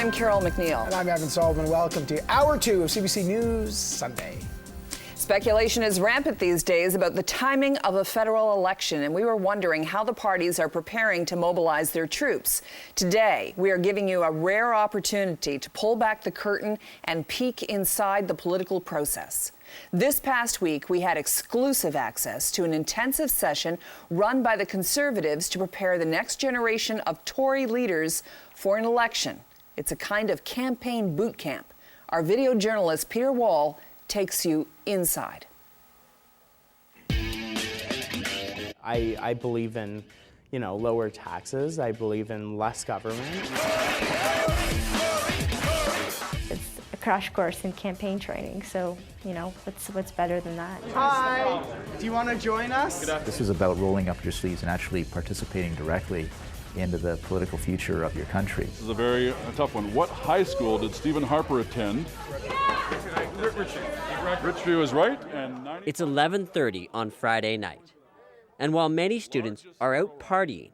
I'm Carol McNeil. And I'm Evan Sullivan. Welcome to Hour 2 of CBC News Sunday. Speculation is rampant these days about the timing of a federal election, and we were wondering how the parties are preparing to mobilize their troops. Today, we are giving you a rare opportunity to pull back the curtain and peek inside the political process. This past week, we had exclusive access to an intensive session run by the Conservatives to prepare the next generation of Tory leaders for an election. It's a kind of campaign boot camp. Our video journalist, Peter Wall, takes you inside. I believe in, lower taxes. I believe in less government. It's a crash course in campaign training, so, what's better than that? Hi! Do you want to join us? This is about rolling up your sleeves and actually participating directly into the political future of your country. This is a very tough one. What high school did Stephen Harper attend? Richview is right. It's 11:30 on Friday night. And while many students are out partying,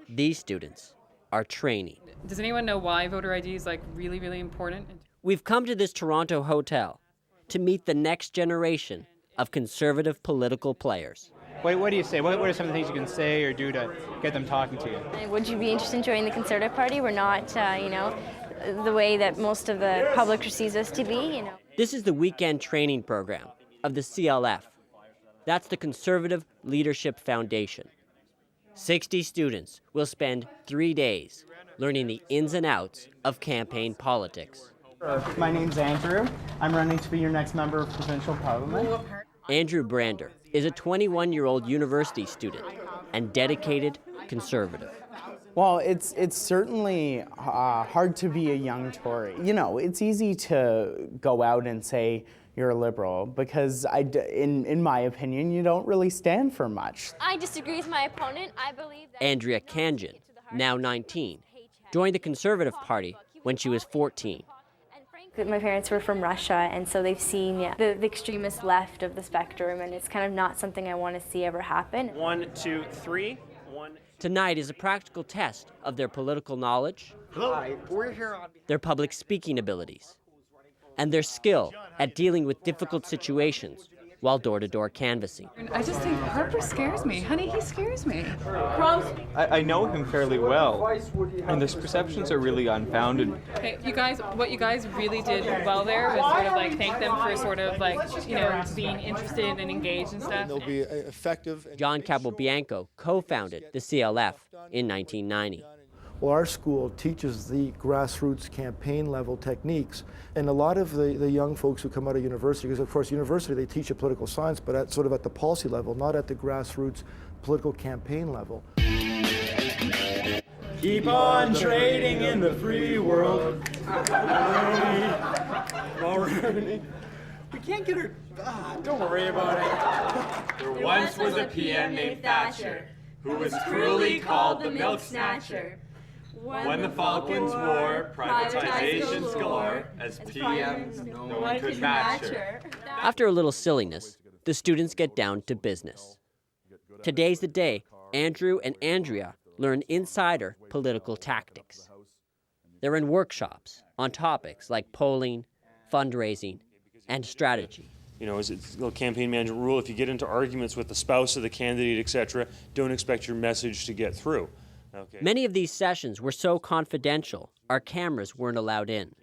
these students are training. Does anyone know why voter ID is really, really important? We've come to this Toronto hotel to meet the next generation of Conservative political players. What do you say? What are some of the things you can say or do to get them talking to you? Would you be interested in joining the Conservative Party? We're not, the way that most of the public receives us to be, This is the weekend training program of the CLF. That's the Conservative Leadership Foundation. 60 students will spend 3 days learning the ins and outs of campaign politics. My name's Andrew. I'm running to be your next member of provincial parliament. Andrew Brander is a 21-year-old university student and dedicated Conservative. Well, it's certainly hard to be a young Tory. It's easy to go out and say you're a Liberal because, in my opinion, you don't really stand for much. I disagree with my opponent. I believe that Andrea Kanjan, now 19, joined the Conservative Party when she was 14. My parents were from Russia, and so they've seen the extremist left of the spectrum, and it's kind of not something I want to see ever happen. 1, 2, 3. Tonight is a practical test of their political knowledge, their public speaking abilities, and their skill at dealing with difficult situations while door-to-door canvassing. I just think Harper scares me. Honey, he scares me. I know him fairly well, and his perceptions are really unfounded. Hey, what you guys really did well there was sort of thank them for sort of being interested and engaged and stuff. They'll be effective. John Capobianco co-founded the CLF in 1990. Well, our school teaches the grassroots campaign level techniques, and a lot of the young folks who come out of university, because of course university they teach you political science, but at the policy level, not at the grassroots political campaign level. Keep on trading in the free world. We can't get her. Don't worry about it. There once was a PM named Thatcher, who was cruelly called the Milk Snatcher. When the Falklands War, privatizations galore, as PM, no one could match her. After a little silliness, the students get down to business. Today's the day Andrew and Andrea learn insider political tactics. They're in workshops on topics like polling, fundraising, and strategy. As a little campaign management rule, if you get into arguments with the spouse of the candidate, etc., don't expect your message to get through. Okay. Many of these sessions were so confidential, our cameras weren't allowed in,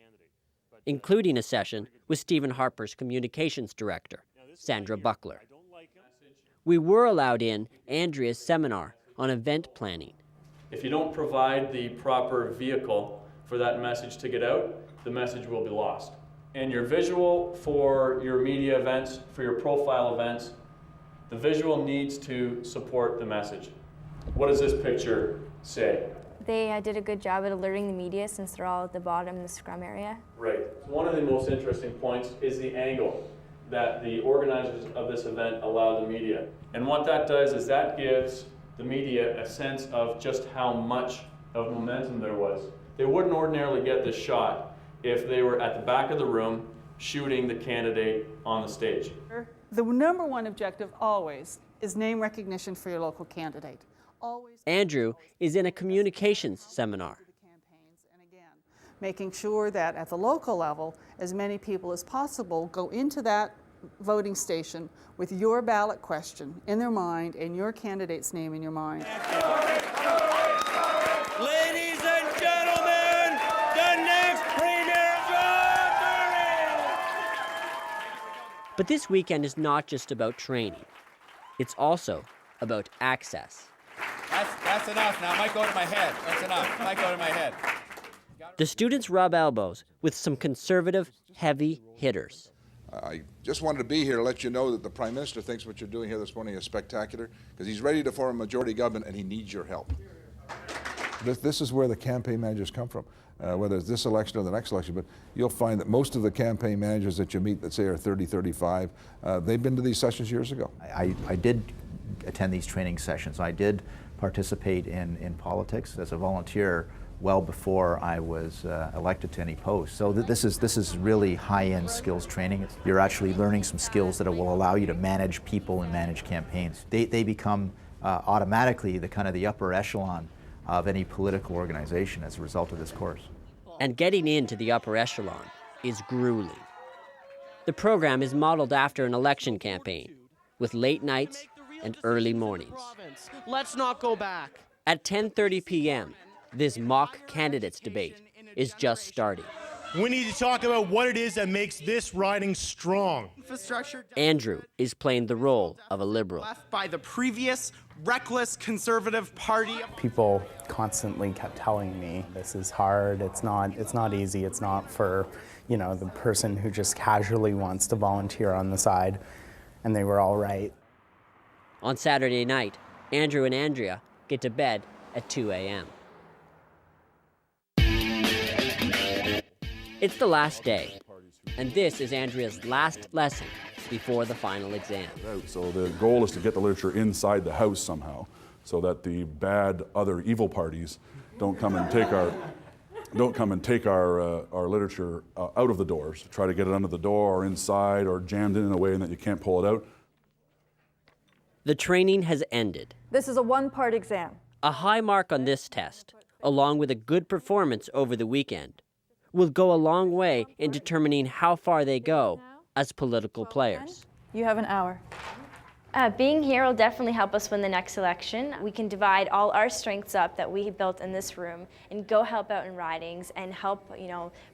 including a session with Stephen Harper's communications director, Sandra Buckler. We were allowed in Andrea's seminar on event planning. If you don't provide the proper vehicle for that message to get out, the message will be lost. And your visual for your media events, for your profile events, the visual needs to support the message. What does this picture say? They did a good job at alerting the media since they're all at the bottom in the scrum area. Right. One of the most interesting points is the angle that the organizers of this event allow the media. And what that does is that gives the media a sense of just how much of momentum there was. They wouldn't ordinarily get this shot if they were at the back of the room shooting the candidate on the stage. The number one objective always is name recognition for your local candidate. Andrew is in a communications seminar. making sure that at the local level, as many people as possible go into that voting station with your ballot question in their mind and your candidate's name in your mind. Ladies and gentlemen, the next Premier John Murray! But this weekend is not just about training. It's also about access. That's enough now. It might go to my head. That's enough. It might go to my head. The students rub elbows with some conservative, heavy hitters. I just wanted to be here to let you know that the Prime Minister thinks what you're doing here this morning is spectacular, because he's ready to form a majority government and he needs your help. This is where the campaign managers come from, whether it's this election or the next election, but you'll find that most of the campaign managers that you meet that say are 30, 35, they've been to these sessions years ago. I did attend these training sessions. I did participate in politics as a volunteer well before I was elected to any post. So this is really high-end skills training. You're actually learning some skills that will allow you to manage people and manage campaigns. They become automatically the upper echelon of any political organization as a result of this course. And getting into the upper echelon is grueling. The program is modeled after an election campaign, with late nights and early mornings. Let's not go back. At 10:30 p.m., this mock candidates debate is just starting. We need to talk about what it is that makes this riding strong. Infrastructure. Andrew is playing the role of a liberal. Left by the previous reckless Conservative Party. People constantly kept telling me this is hard, it's not easy, it's not for, the person who just casually wants to volunteer on the side, and they were all right. On Saturday night, Andrew and Andrea get to bed at 2 a.m. It's the last day, and this is Andrea's last lesson before the final exam. So the goal is to get the literature inside the house somehow, so that the bad other evil parties don't come and take our literature out of the doors, try to get it under the door or inside or jammed in a way that you can't pull it out. The training has ended. This is a one-part exam. A high mark on this test, along with a good performance over the weekend, will go a long way in determining how far they go as political players. You have an hour. Being here will definitely help us win the next election. We can divide all our strengths up that we built in this room and go help out in ridings and help,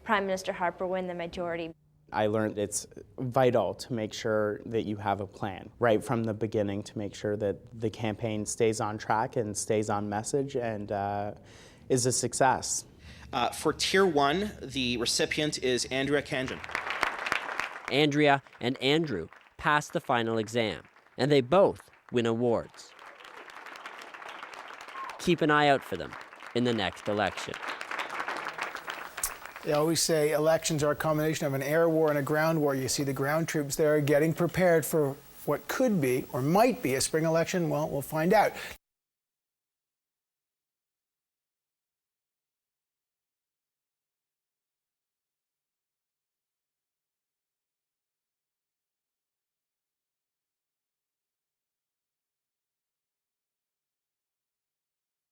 Prime Minister Harper win the majority. I learned it's vital to make sure that you have a plan right from the beginning to make sure that the campaign stays on track and stays on message and is a success. For Tier 1, the recipient is Andrea Kanjan. Andrea and Andrew pass the final exam, and they both win awards. Keep an eye out for them in the next election. They always say elections are a combination of an air war and a ground war. You see the ground troops there getting prepared for what could be or might be a spring election. Well, we'll find out.